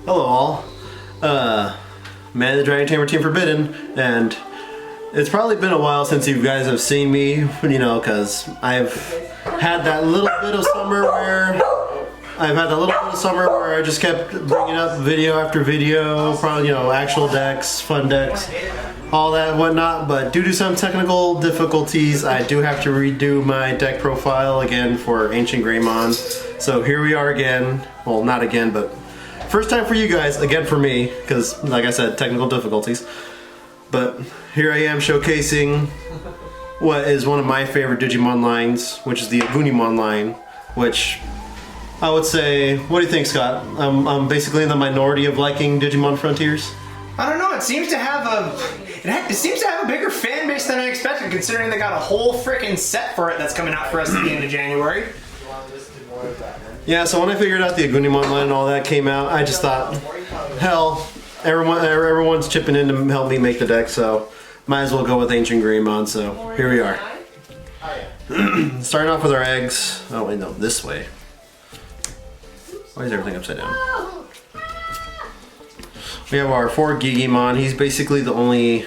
Hello all, Man of the Dragon Tamer Team Forbidden, and it's probably been a while since you guys have seen me, you know, because I've had that little bit of summer where I just kept bringing up video after video, probably, you know, actual decks, fun decks, all that and whatnot, but due to some technical difficulties, I do have to redo my deck profile again for AncientGreymon. So here we are again, well, not again, but first time for you guys, again for me, because like I said, technical difficulties. But here I am showcasing what is one of my favorite Digimon lines, which is the Agunimon line, which I would say, what do you think, Scott? I'm basically in the minority of liking Digimon Frontiers. I don't know, it seems to have a bigger fan base than I expected, considering they got a whole freaking set for it that's coming out for us at the end of January. Yeah, so when I figured out the Agunimon line and all that came out, I just thought, hell, everyone's chipping in to help me make the deck, so might as well go with AncientGreymon, so here we are. Starting off with our eggs. Oh wait, no, this way. Why is everything upside down? We have our 4 Gigimon. He's basically the only,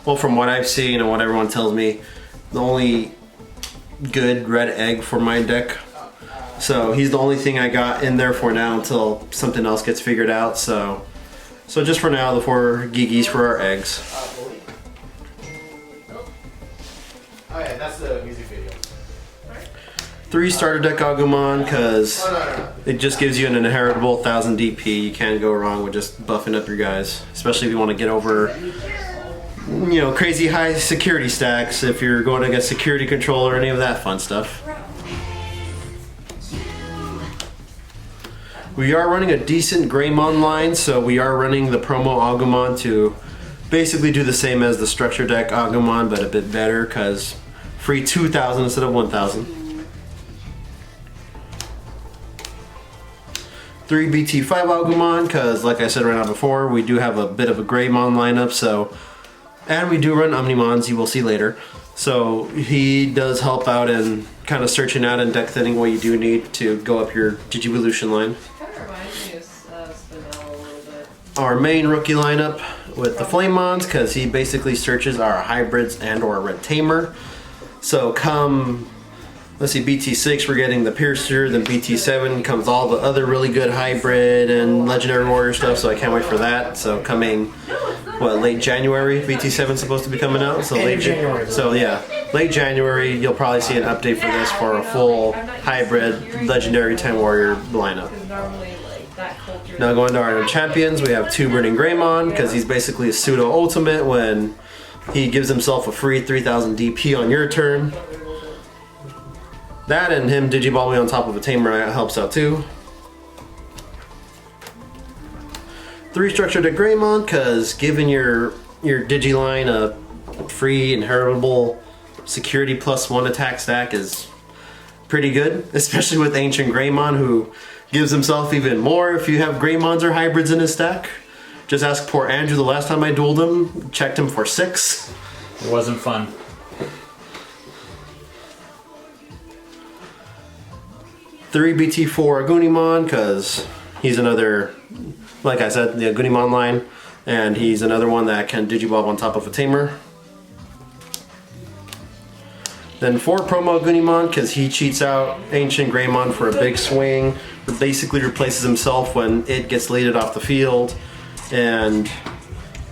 well, from what I've seen and what everyone tells me, the only good red egg for my deck. So he's the only thing I got in there for now until something else gets figured out. So just for now, the 4 Gigis for our eggs. Oh yeah, that's the music video. 3 starter deck Agumon, because it just gives you an inheritable 1000 DP. You can't go wrong with just buffing up your guys, especially if you want to get over, you know, crazy high security stacks, if you're going against security control or any of that fun stuff. We are running a decent Greymon line, so we are running the promo Agumon to basically do the same as the structure deck Agumon, but a bit better, because free 2,000 instead of 1,000. 3 BT5 Agumon, because like I said right now before, we do have a bit of a Greymon lineup, so, and we do run Omnimons, you will see later. So he does help out in kind of searching out and deck thinning what you do need to go up your Digivolution line. Our main rookie lineup with the Flamemons, because he basically searches our hybrids and or Red Tamer. So come, let's see, BT6 we're getting the Piercer, then BT7 comes all the other really good hybrid and Legendary Warrior stuff, so I can't wait for that. So coming, what, late January, BT7 is supposed to be coming out? So late January. So yeah, late January you'll probably see an update for this for a full hybrid Legendary 10 Warrior lineup. Now going to our champions, we have 2 Burning Greymon, because he's basically a pseudo ultimate when he gives himself a free 3000 DP on your turn. That and him digivolving on top of a tamer helps out too. 3 structure deck Greymon, because giving your Digiline a free inheritable security +1 attack stack is pretty good, especially with AncientGreymon, who gives himself even more if you have Greymons or hybrids in his stack. Just ask poor Andrew the last time I dueled him, checked him for 6. It wasn't fun. Three BT4 Agunimon, because he's another, like I said, the Agunimon line, and he's another one that can digivolve on top of a tamer. Then 4 promo Agunimon, because he cheats out AncientGreymon for a big swing, basically replaces himself when it gets deleted off the field, and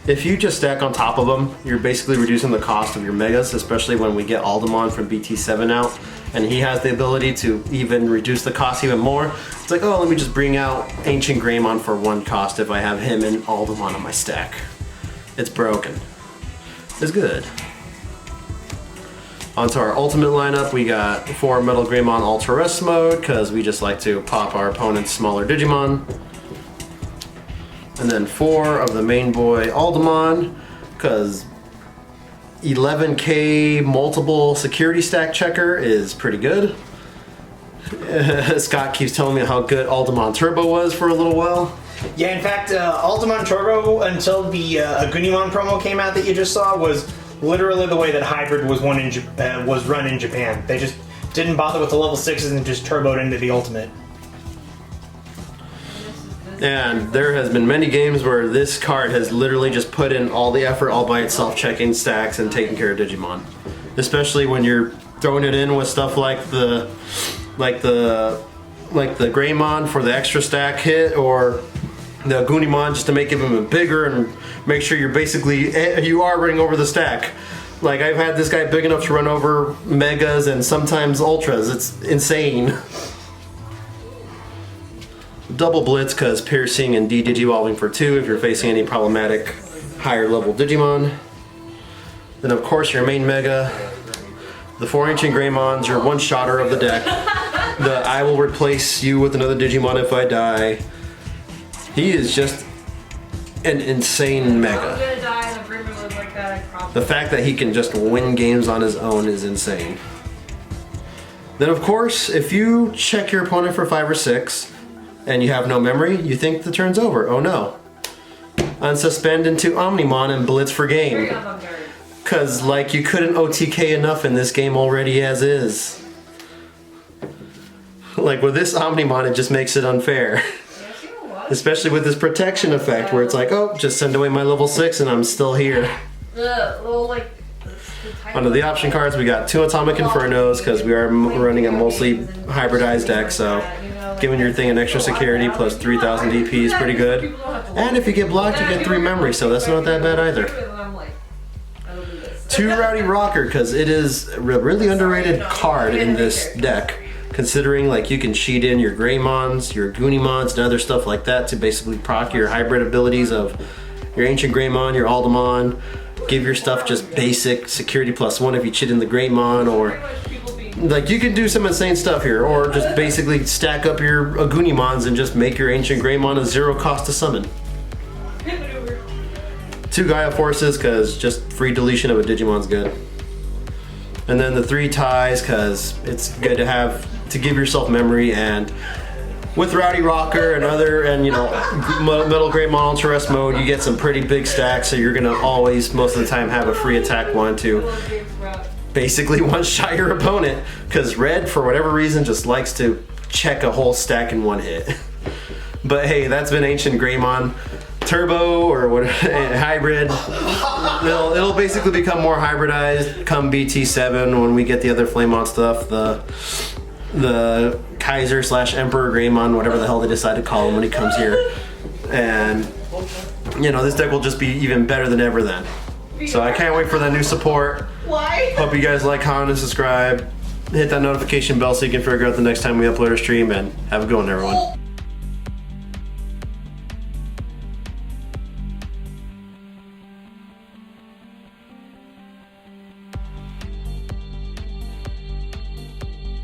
if you just stack on top of him, you're basically reducing the cost of your megas, especially when we get Aldemon from BT7 out, and he has the ability to even reduce the cost even more. It's like, oh, let me just bring out AncientGreymon for 1 cost if I have him and Aldemon on my stack. It's broken. It's good. Onto our ultimate lineup, we got 4 Metal Greymon Ultra Rest mode, because we just like to pop our opponent's smaller Digimon. And then 4 of the main boy Aldemon, because 11k multiple security stack checker is pretty good. Scott keeps telling me how good Aldemon Turbo was for a little while. Yeah, in fact, Aldemon Turbo, until the Agunimon promo came out that you just saw, was literally the way that hybrid was run in Japan. They just didn't bother with the level 6s and just turboed into the ultimate. And there has been many games where this card has literally just put in all the effort all by itself, checking stacks and taking care of Digimon. Especially when you're throwing it in with stuff like the Greymon for the extra stack hit, or the Gunimon just to make it even bigger and make sure you are running over the stack. Like, I've had this guy big enough to run over Megas and sometimes Ultras. It's insane. Double Blitz because piercing and de-digivolving for 2 if you're facing any problematic higher level Digimon. Then of course your main Mega. The 4 Ancient Greymons, your one-shotter of the deck. The I will replace you with another Digimon if I die. He is just an insane Mega. The fact that he can just win games on his own is insane. Then of course, if you check your opponent for 5 or 6 and you have no memory, you think the turn's over. Oh no. Unsuspend into Omnimon and blitz for game. Cause like you couldn't OTK enough in this game already as is. Like with this Omnimon, it just makes it unfair. Especially with this protection effect where it's like, oh, just send away my level 6 and I'm still here. Under the option cards, we got 2 Atomic Infernos because we are running a mostly hybridized deck, so giving your thing an extra security plus 3,000 DP is pretty good. And if you get blocked, you get 3 memory, so that's not that bad either. 2 Rowdy Rocker because it is a really underrated card in this deck. Considering like you can cheat in your Greymons, your Gunimons, and other stuff like that to basically proc your hybrid abilities of your Ancient Greymon, your Aldemon. Give your stuff just basic security plus 1 if you cheat in the Greymon, or like you can do some insane stuff here, or just basically stack up your Agunimons and just make your Ancient Greymon a 0 cost to summon. 2 Gaia Forces because just free deletion of a Digimon's good. And then the 3 ties because it's good to have to give yourself memory, and with Rowdy Rocker and you know Metal Greymon Ultra Rest mode, you get some pretty big stacks, so you're gonna always most of the time have a free attack 1 to basically one-shot your opponent, because Red for whatever reason just likes to check a whole stack in 1 hit. But hey, that's been Ancient Greymon. Turbo or what hybrid. It'll basically become more hybridized come BT7 when we get the other Flamemon stuff, the Kaiser / Emperor Greymon, whatever the hell they decide to call him when he comes here. And you know, this deck will just be even better than ever then. So I can't wait for that new support. Hope you guys like, comment, and subscribe. Hit that notification bell so you can figure out the next time we upload or stream, and have a good one, everyone.